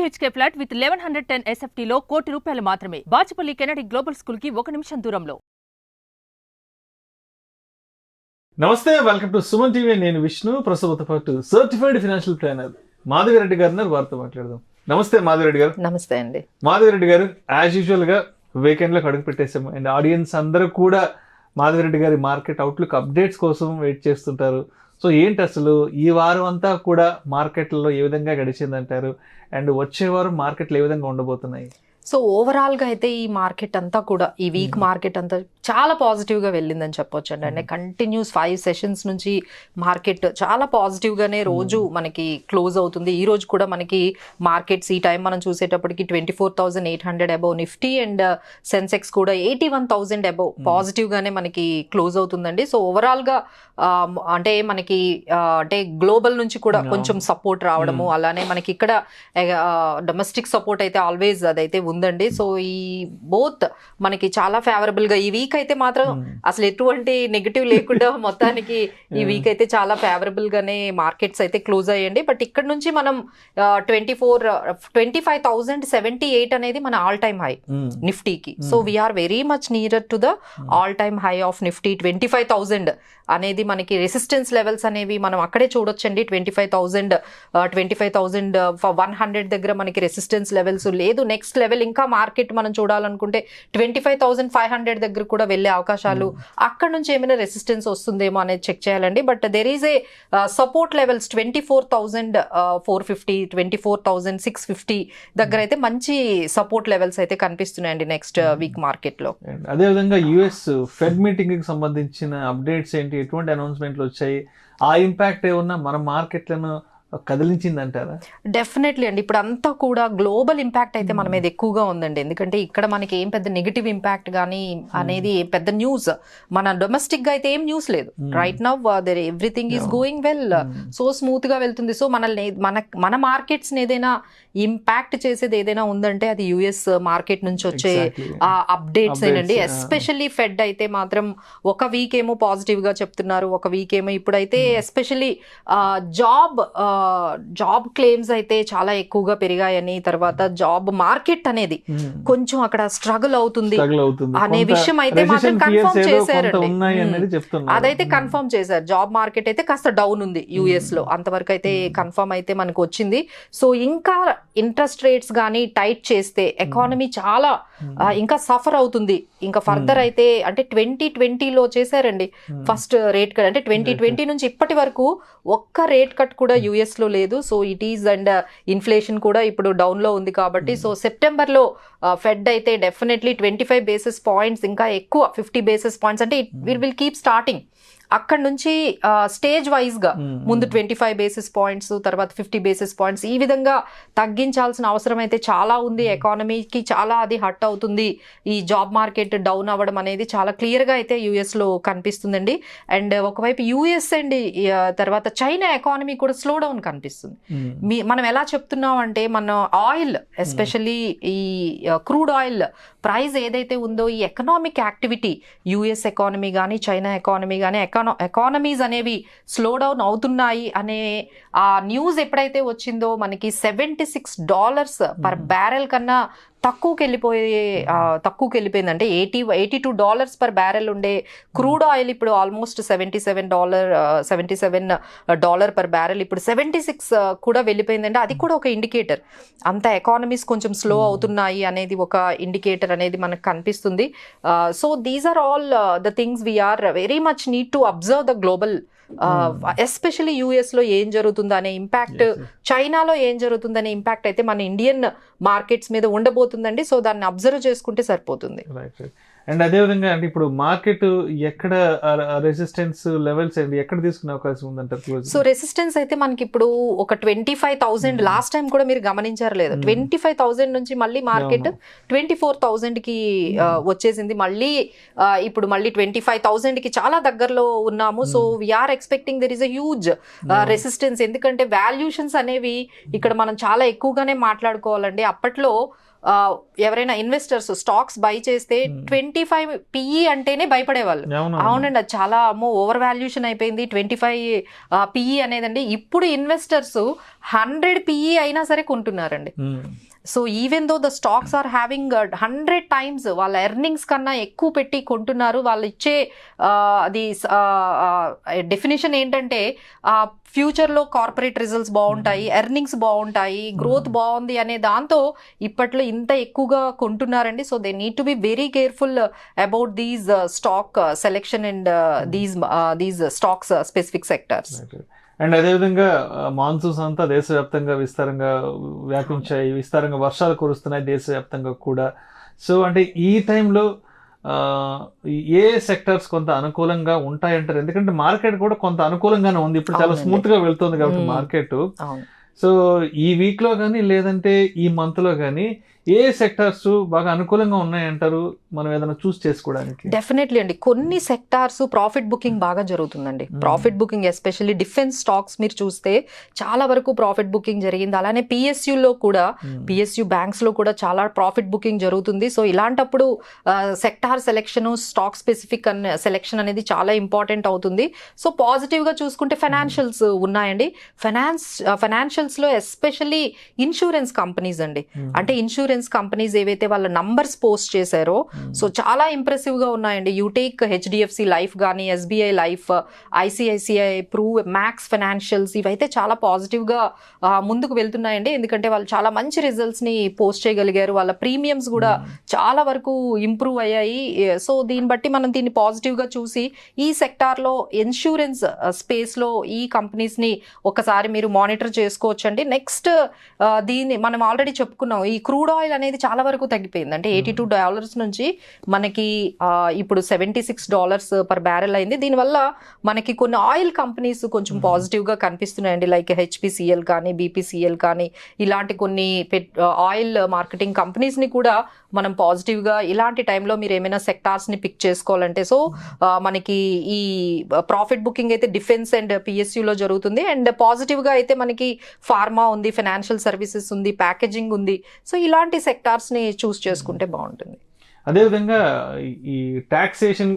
BHK flat with 1110 SFT లో ₹1 కోటి మాత్రమే. బాచుపల్లి కెనడి గ్లోబల్ స్కూల్ కి 1 నిమిషం దూరంలో. నమస్తే, వెల్కమ్ టు సుమన్ టీవీ. నేను విష్ణు. ప్రస్తుత పాటు సర్టిఫైడ్ ఫైనాన్షియల్ ప్లానర్ మాధవిరెడ్డి గారు వారితో మాట్లాడదాం. నమస్తే మాధవిరెడ్డి గారు. నమస్తే అండి. మాధవిరెడ్డి గారు, యాజ్ యూజువల్ గా వీకెండ్ లో అడుగు పెట్టేసాము అండ్ ఆడియన్స్ అందరూ కూడా మాధవిరెడ్డి గారి మార్కెట్ అవుట్లుక్ అప్డేట్స్ కోసం వెయిట్ చేస్తుంటారు. సో ఏంటి అసలు ఈ వారం అంతా కూడా మార్కెట్లలో ఏ విధంగా గడిచిందంటారు అండ్ వచ్చే వారం మార్కెట్లు ఏ విధంగా ఉండబోతున్నాయి? సో ఓవరాల్గా అయితే ఈ మార్కెట్ అంతా కూడా ఈ వీక్ మార్కెట్ అంతా చాలా పాజిటివ్గా వెళ్ళిందని చెప్పొచ్చు అండి. అంటే కంటిన్యూస్ 5 సెషన్స్ నుంచి మార్కెట్ చాలా పాజిటివ్గానే రోజు మనకి క్లోజ్ అవుతుంది. ఈ రోజు కూడా మనకి మార్కెట్స్ ఈ టైం మనం చూసేటప్పటికి 24,800 అబౌవ్ నిఫ్టీ అండ్ సెన్సెక్స్ కూడా 81,000 అబౌవ్ పాజిటివ్గానే మనకి క్లోజ్ అవుతుందండి. సో ఓవరాల్గా అంటే మనకి అంటే గ్లోబల్ నుంచి కూడా కొంచెం సపోర్ట్ రావడము, అలానే మనకి ఇక్కడ డొమెస్టిక్ సపోర్ట్ అయితే ఆల్వేస్ అదైతే ఉందండి. సో ఈ బోత్ మనకి చాలా ఫేవరబుల్ గా ఈ వీక్ అయితే మాత్రం అసలు ఎటువంటి నెగటివ్ లేకుండా మొత్తానికి ఈ వీక్ అయితే చాలా ఫేవరబుల్ గానే మార్కెట్స్ అయితే క్లోజ్ అయ్యండి. బట్ ఇక్కడ నుంచి మనం 25,078 అనేది మన ఆల్ టైమ్ హై నిఫ్టీకి. So we're very much near to the all time high of Nifty. 25,000 అనేది మనకి రెసిస్టెన్స్ లెవెల్స్ అనేవి మనం అక్కడే చూడొచ్చండి. 25,100 దగ్గర మనకి రెసిస్టెన్స్ లెవెల్స్ లేదు. నెక్స్ట్ లెవెల్ ఇంకా మార్కెట్ మనం చూడాలనుకుంటే 25,500 దగ్గర కూడా వెళ్ళే అవకాశాలు, అక్కడ నుంచి ఏమైనా రెసిస్టెన్స్ వస్తుందేమో అనేది చెక్ చేయాలండి. But there is a support levels 24,450, 24,650 దగ్గర అయితే మంచి సపోర్ట్ లెవెల్స్ అయితే కనిపిస్తున్నాయండి నెక్స్ట్ వీక్ మార్కెట్ లో. అదేవిధంగా యుఎస్ ఫెడ్ మీటింగ్ కి సంబంధించిన అప్డేట్స్ ఏంటి, ఎటువంటి అనౌన్స్మెంట్లు వచ్చాయి, ఆ ఇంపాక్ట్ ఏమన్నా మన మార్కెట్లను కదిలించిందంటారా? డెఫినెట్లీ అండి. ఇప్పుడు అంతా కూడా గ్లోబల్ ఇంపాక్ట్ అయితే మన మీద ఎక్కువగా ఉందండి. ఎందుకంటే ఇక్కడ మనకి ఏం పెద్ద నెగిటివ్ ఇంపాక్ట్ కానీ అనేది పెద్ద న్యూస్ మన డొమెస్టిక్ గా అయితే ఏం న్యూస్ లేదు. Right now everything is going well, so smooth గా వెళ్తుంది. సో మన మార్కెట్స్ ఏదైనా ఇంపాక్ట్ చేసేది ఏదైనా ఉందంటే అది యుఎస్ మార్కెట్ నుంచి వచ్చే అప్డేట్స్ ఏనండి. ఎస్పెషల్లీ ఫెడ్ అయితే మాత్రం ఒక వీక్ ఏమో పాజిటివ్ గా చెప్తున్నారు, ఒక వీక్ ఏమో ఇప్పుడైతే ఎస్పెషల్లీ జాబ్ క్లెయిమ్స్ అయితే చాలా ఎక్కువగా పెరిగాయని, తర్వాత జాబ్ మార్కెట్ అనేది కొంచెం అక్కడ స్ట్రగుల్ అవుతుంది అనే విషయం అయితే మాత్రం కన్ఫర్మ్ చేశారండి. అదైతే కన్ఫర్మ్ చేశారు. జాబ్ మార్కెట్ అయితే కాస్త డౌన్ ఉంది యుఎస్ లో, అంతవరకు అయితే కన్ఫర్మ్ అయితే మనకు వచ్చింది. సో ఇంకా ఇంట్రెస్ట్ రేట్స్ కానీ టైట్ చేస్తే ఎకానమీ చాలా ఇంకా సఫర్ అవుతుంది. ఇంకా ఫర్దర్ అయితే అంటే 2020లో చేశారండి ఫస్ట్ రేట్ కట్. అంటే 2020 నుంచి ఇప్పటి వరకు ఒక్క రేట్ కట్ కూడా యుఎస్ లో లేదు. So it is and inflation కూడా ఇప్పుడు డౌన్ లో ఉంది కాబట్టి సో సెప్టెంబర్ లో ఫెడ్ అయితే డెఫినెట్లీ 25 బేసిస్ పాయింట్స్ ఇంకా ఎక్కువ 50 బేసిస్ పాయింట్స్ అంటే ఇట్ విల్ కీప్ స్టార్టింగ్ అక్కడ నుంచి స్టేజ్ వైజ్ గా ముందు 25 బేసిస్ పాయింట్స్, తర్వాత 50 బేసిస్ పాయింట్స్, ఈ విధంగా తగ్గించాల్సిన అవసరం అయితే చాలా ఉంది. ఎకానమీకి చాలా అది హర్ట్ అవుతుంది. ఈ జాబ్ మార్కెట్ డౌన్ అవ్వడం అనేది చాలా క్లియర్ గా అయితే యుఎస్ లో కనిపిస్తుందండి. అండ్ ఒకవైపు యుఎస్ అండ్ తర్వాత చైనా ఎకానమీ కూడా స్లో డౌన్ కనిపిస్తుంది. మనం ఎలా చెప్తున్నాం అంటే మన ఆయిల్ ఎస్పెషల్లీ ఈ క్రూడ్ ఆయిల్ ప్రైస్ ఏదైతే ఉందో ఈ ఎకనామిక్ యాక్టివిటీ యుఎస్ ఎకానమీ కానీ చైనా ఎకానమీ కానీ ఎకానమీస్ అనేవి స్లో డౌన్ అవుతున్నాయి అనే ఆ న్యూస్ ఎప్పుడైతే వచ్చిందో మనకి $76 పర్ బ్యారెల్ కన్నా తక్కువకి వెళ్ళిపోయిందంటే $82 పర్ బ్యారెల్ ఉండే క్రూడ్ ఆయిల్ ఇప్పుడు ఆల్మోస్ట్ $77 పర్ బ్యారెల్ ఇప్పుడు 76 కూడా వెళ్ళిపోయిందంటే అది కూడా ఒక ఇండికేటర్. అంత ఎకానమీస్ కొంచెం స్లో అవుతున్నాయి అనేది ఒక ఇండికేటర్ అనేది మనకు కనిపిస్తుంది. So these are all the things we're very much need to observe the global, especially US లో ఏం జరుగుతుందో అనే ఇంపాక్ట్, చైనాలో ఏం జరుగుతుందనే ఇంపాక్ట్ అయితే మన ఇండియన్ మార్కెట్స్ మీద ఉండబోతుందండి. సో దాన్ని అబ్జర్వ్ చేసుకుంటే సరిపోతుంది. అండ్ అదేవిధంగా అంటే ఇప్పుడు మార్కెట్ ఎక్కడ రెసిస్టెన్స్ లెవెల్స్ అండి ఎక్కడ తీసుకునే అవకాశం ఉందంటారు? సో రెసిస్టెన్స్ అయితే మనకి ఇప్పుడు ఒక 25,000 లాస్ట్ టైం కూడా మీరు గమనించారు లేదు, 25,000 నుంచి మళ్ళీ మార్కెట్ 24,000 కి వచ్చేసింది. మళ్ళీ ఇప్పుడు మళ్ళీ 25,000 కి చాలా దగ్గరలో ఉన్నాము. So we're expecting there is a huge resistance. ఎందుకంటే వాల్యూషన్స్ అనేవి ఇక్కడ మనం చాలా ఎక్కువగానే మాట్లాడుకోవాలండి. అప్పట్లో ఎవరైనా ఇన్వెస్టర్స్ స్టాక్స్ బై చేస్తే 25 PE అంటేనే భయపడేవాళ్ళు. అవునండి, అది చాలా ఓవర్ వాల్యుయేషన్ అయిపోయింది 25 PE అనేదండి. ఇప్పుడు ఇన్వెస్టర్స్ 100 PE అయినా సరే కొంటున్నారండి. So even though the stocks are having 100 times వాళ్ళ ఎర్నింగ్స్ కన్నా ఎక్కువ పెట్టి కొంటున్నారు. వాళ్ళు ఇచ్చే అది డెఫినేషన్ ఏంటంటే ఫ్యూచర్లో కార్పొరేట్ రిజల్ట్స్ బాగుంటాయి, ఎర్నింగ్స్ బాగుంటాయి, గ్రోత్ బాగుంది అనే దాంతో ఇప్పట్లో ఇంత ఎక్కువగా కొంటున్నారండి. So they need to be very careful about these stock selection and these stocks specific sectors. And అదేవిధంగా మాన్సూన్స్ అంతా దేశవ్యాప్తంగా విస్తారంగా వ్యాపించాయి, విస్తారంగా వర్షాలు కురుస్తున్నాయి దేశవ్యాప్తంగా కూడా. సో అంటే ఈ టైంలో ఏ సెక్టర్స్ కొంత అనుకూలంగా ఉంటాయంటారు? ఎందుకంటే మార్కెట్ కూడా కొంత అనుకూలంగానే ఉంది ఇప్పుడు, చాలా స్మూత్ గా వెళ్తుంది కాబట్టి మార్కెట్. సో ఈ వీక్ లో కానీ లేదంటే ఈ మంత్ లో కానీ ఏ సెక్టార్స్ బాగా అనుకూలంగా ఉన్నాయంటారు మనం ఏదైనా చూస్ చేసుకోవడానికి? డెఫినెట్లీ అండి, కొన్ని సెక్టార్స్ ప్రాఫిట్ బుకింగ్ బాగా జరుగుతుందండి. Profit booking especially defence stocks మీరు చూస్తే చాలా వరకు ప్రాఫిట్ బుకింగ్ జరిగింది. అలానే పిఎస్యులో కూడా, పిఎస్యు బ్యాంక్స్ లో కూడా చాలా ప్రాఫిట్ బుకింగ్ జరుగుతుంది. సో ఇలాంటప్పుడు sector selection, stock specific selection అనేది చాలా ఇంపార్టెంట్ అవుతుంది. సో పాజిటివ్ గా చూసుకుంటే ఫైనాన్షియల్స్ ఉన్నాయండి. ఫైనాన్షియల్స్ లో ఎస్పెషల్లీ ఇన్సూరెన్స్ కంపెనీస్ అండి. అంటే ఇన్సూరెన్స్ కంపెనీస్ ఏవైతే వాళ్ళ నంబర్స్ పోస్ట్ చేశారో సో చాలా ఇంప్రెసివ్ గా ఉన్నాయండి. యూటేక్ హెచ్డిఎఫ్సి లైఫ్ కానీ, SBI life, ICICI, prove, max financials ఇవైతే చాలా పాజిటివ్ గా ముందుకు వెళ్తున్నాయండి. ఎందుకంటే వాళ్ళు చాలా మంచి రిజల్ట్స్ ని పోస్ట్ చేయగలిగారు, వాళ్ళ ప్రీమియమ్స్ కూడా చాలా వరకు ఇంప్రూవ్ అయ్యాయి. సో దీన్ని బట్టి మనం దీన్ని పాజిటివ్ గా చూసి ఈ సెక్టార్ లో ఇన్సూరెన్స్ స్పేస్ లో ఈ కంపెనీస్ ని ఒకసారి మీరు మానిటర్ చేసుకోవచ్చండి. నెక్స్ట్ దీన్ని మనం ఆల్రెడీ చెప్పుకున్నాం, ఈ క్రూడ్ ఆయిల్ అనేది చాలా వరకు తగ్గిపోయింది. అంటే $82 నుంచి మనకి ఇప్పుడు $76 per barrel అయింది. దీనివల్ల మనకి కొన్ని ఆయిల్ కంపెనీస్ కొంచెం పాజిటివ్ గా కనిపిస్తున్నాయండి. లైక్ హెచ్పిసిఎల్ కానీ, బీపీసీఎల్ కానీ, ఇలాంటి కొన్ని ఆయిల్ మార్కెటింగ్ కంపెనీస్ ని కూడా మనం పాజిటివ్ గా ఇలాంటి టైంలో మీరు ఏమైనా సెక్టార్స్ ని పిక్ చేసుకోవాలంటే, సో మనకి ఈ ప్రాఫిట్ బుకింగ్ అయితే డిఫెన్స్ అండ్ పిఎస్యులో జరుగుతుంది. అండ్ పాజిటివ్ గా అయితే మనకి ఫార్మా ఉంది, ఫైనాన్షియల్ సర్వీసెస్ ఉంది, ప్యాకేజింగ్ ఉంది. సో ఇలాంటి సెక్టార్స్ ని చూస్ చేసుకుంటే బాగుంటుంది. అదేవిధంగా ఈ టాక్సేషన్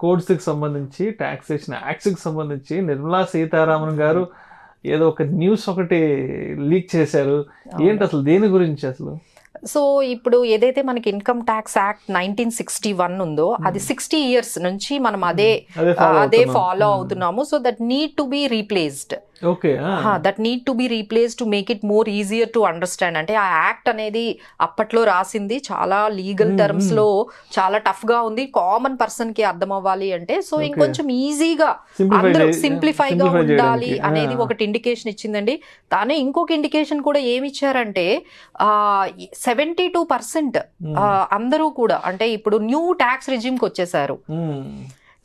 కోడ్స్ కి సంబంధించి, టాక్సేషన్ యాక్ట్స్ కి సంబంధించి నిర్మలా సీతారామన్ గారు ఏదో ఒక న్యూస్ ఒకటి లీక్ చేశారు. ఏంటి అసలు, దేని గురించి అసలు? సో ఇప్పుడు ఏదైతే మనకి ఇన్కమ్ ట్యాక్స్ యాక్ట్ 1961 ఉందో అది 60 years నుంచి మనం అదే ఫాలో అవుతున్నాము. So that need to be replaced. That need to B replace to make it more easier to understand. అంటే ఆ యాక్ట్ అనేది అప్పట్లో రాసింది చాలా లీగల్ టర్మ్స్ లో చాలా టఫ్ గా ఉంది, కామన్ పర్సన్ కి అర్థం అవ్వాలి అంటే. సో ఇంకొంచెం ఈజీగా అందరూ సింప్లిఫై గా ఉండాలి అనేది ఒకటి ఇండికేషన్ ఇచ్చిందండి. తానే ఇంకొక ఇండికేషన్ కూడా ఏమి ఇచ్చారంటే 72% అందరూ కూడా అంటే ఇప్పుడు న్యూ ట్యాక్స్ రిజిమ్ కి వచ్చేసారు.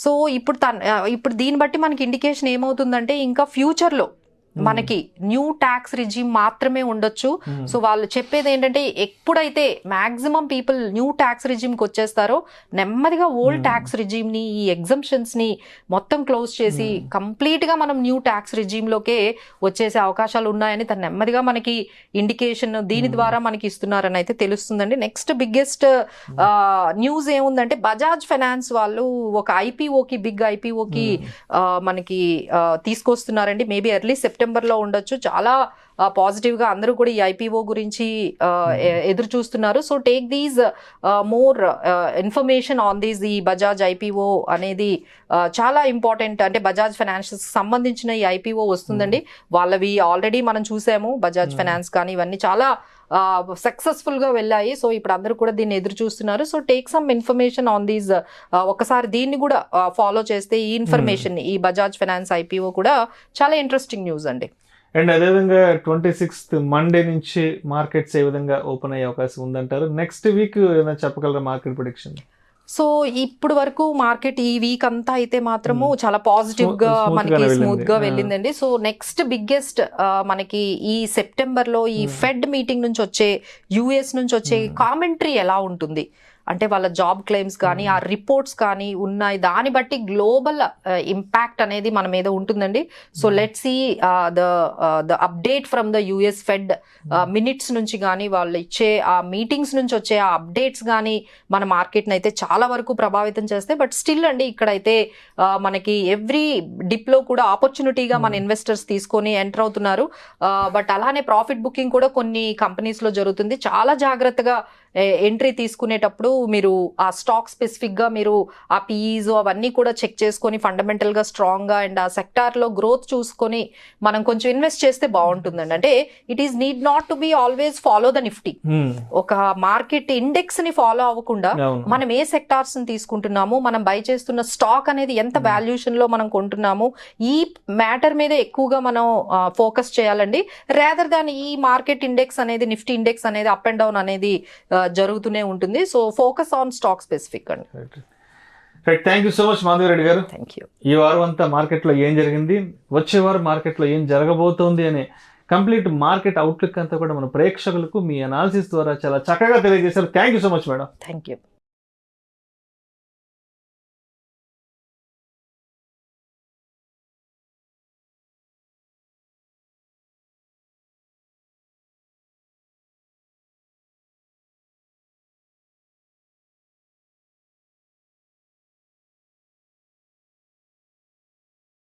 సో ఇప్పుడు దీన్ని బట్టి మనకి ఇండికేషన్ ఏమవుతుందంటే ఇంకా ఫ్యూచర్లో మనకి న్యూ ట్యాక్స్ రిజిమ్ మాత్రమే ఉండొచ్చు. సో వాళ్ళు చెప్పేది ఏంటంటే ఎప్పుడైతే maximum people new tax regime కి వచ్చేస్తారో నెమ్మదిగా ఓల్డ్ ట్యాక్స్ రిజిమ్ ని, ఈ ఎగ్జంప్షన్స్ ని మొత్తం క్లోజ్ చేసి కంప్లీట్ గా మనం న్యూ ట్యాక్స్ రిజిమ్ లోకే వచ్చేసే అవకాశాలు ఉన్నాయని తను నెమ్మదిగా మనకి ఇండికేషన్ దీని ద్వారా మనకి ఇస్తున్నారని అయితే తెలుస్తుందండి. నెక్స్ట్ బిగ్గెస్ట్ న్యూస్ ఏముందంటే బజాజ్ ఫైనాన్స్ వాళ్ళు ఒక ఐపీఓకి, బిగ్ ఐపీఓకి మనకి తీసుకొస్తున్నారండి. మేబీ ఎర్లీ సెప్టెంబర్లో ఉండొచ్చు. చాలా పాజిటివ్గా అందరూ కూడా ఈ ఐపీఓ గురించి ఎదురు చూస్తున్నారు. So take these more information on these. ఈ బజాజ్ ఐపీఓ అనేది చాలా ఇంపార్టెంట్. అంటే బజాజ్ ఫైనాన్షియల్స్ సంబంధించిన ఈ ఐపీఓ వస్తుందండి. వాళ్ళవి ఆల్రెడీ మనం చూసాము, బజాజ్ ఫైనాన్స్ కానీ ఇవన్నీ చాలా సక్సెస్ఫుల్ గా వెళ్ళాయి. సో ఇప్పుడు అందరూ కూడా దీన్ని ఎదురు చూస్తున్నారు. So take some information on these. ఒకసారి దీన్ని కూడా ఫాలో చేస్తే ఈ ఇన్ఫర్మేషన్, ఈ బజాజ్ ఫైనాన్స్ ఐపీఓ కూడా చాలా ఇంట్రెస్టింగ్ న్యూస్ అండి. అండ్ అదేవిధంగా 26th మండే నుంచి మార్కెట్స్ ఏ విధంగా ఓపెన్ అయ్యే అవకాశం ఉందంటారు? నెక్స్ట్ వీక్ ఏమైనా చెప్పగలరా మార్కెట్ ప్రిడిక్షన్? సో ఇప్పుడు వరకు మార్కెట్ ఈ వీక్ అంతా అయితే మాత్రము చాలా పాజిటివ్ గా మనకి స్మూత్ గా వెళ్ళిందండి. సో నెక్స్ట్ బిగ్గెస్ట్ మనకి ఈ సెప్టెంబర్ లో ఈ ఫెడ్ మీటింగ్ నుంచి వచ్చే, యుఎస్ నుంచి వచ్చే కామెంటరీ ఎలా ఉంటుంది అంటే వాళ్ళ జాబ్ క్లెయిమ్స్ కానీ ఆ రిపోర్ట్స్ కానీ ఉన్నాయి, దాన్ని బట్టి గ్లోబల్ ఇంపాక్ట్ అనేది మన మీద ఉంటుందండి. So let's see the update from the US Fed minutes నుంచి కానీ వాళ్ళు ఇచ్చే ఆ మీటింగ్స్ నుంచి వచ్చే ఆ అప్డేట్స్ కానీ మన మార్కెట్ని అయితే చాలా వరకు ప్రభావితం చేస్తాయి. బట్ స్టిల్ అండి ఇక్కడైతే మనకి ఎవ్రీ డిప్లో కూడా ఆపర్చునిటీగా మన ఇన్వెస్టర్స్ తీసుకొని ఎంటర్ అవుతున్నారు. బట్ అలానే ప్రాఫిట్ బుకింగ్ కూడా కొన్ని కంపెనీస్లో జరుగుతుంది. చాలా జాగ్రత్తగా ఎంట్రీ తీసుకునేటప్పుడు మీరు ఆ స్టాక్ స్పెసిఫిక్గా మీరు ఆ పీఈస్ అవన్నీ కూడా చెక్ చేసుకొని ఫండమెంటల్గా స్ట్రాంగ్గా అండ్ ఆ సెక్టార్లో గ్రోత్ చూసుకొని మనం కొంచెం ఇన్వెస్ట్ చేస్తే బాగుంటుందండి. అంటే it is need not to be always follow the Nifty. ఒక మార్కెట్ ఇండెక్స్ ని ఫాలో అవ్వకుండా మనం ఏ సెక్టార్స్ ని తీసుకుంటున్నాము, మనం బై చేస్తున్న స్టాక్ అనేది ఎంత వాల్యుయేషన్ లో మనం కొంటున్నాము, ఈ మ్యాటర్ మీద ఎక్కువగా మనం ఫోకస్ చేయాలండి. రేదర్ దాన్ ఈ మార్కెట్ ఇండెక్స్ అనేది నిఫ్టీ ఇండెక్స్ అనేది అప్ అండ్ డౌన్ అనేది జరుగుతూనే ఉంటుంది. So focus on stock specific అండి. Thank you so much Madhavi Reddy గారు. Thank you. ఈ వారం అంతా మార్కెట్లో ఏం జరిగింది, వచ్చే వారం మార్కెట్లో ఏం జరగబోతోంది అనే కంప్లీట్ మార్కెట్ అవుట్లుక్ అంతా కూడా మన ప్రేక్షకులకు మీ అనాలిసిస్ ద్వారా చాలా చక్కగా తెలియజేశారు. Thank you so much madam. Thank you.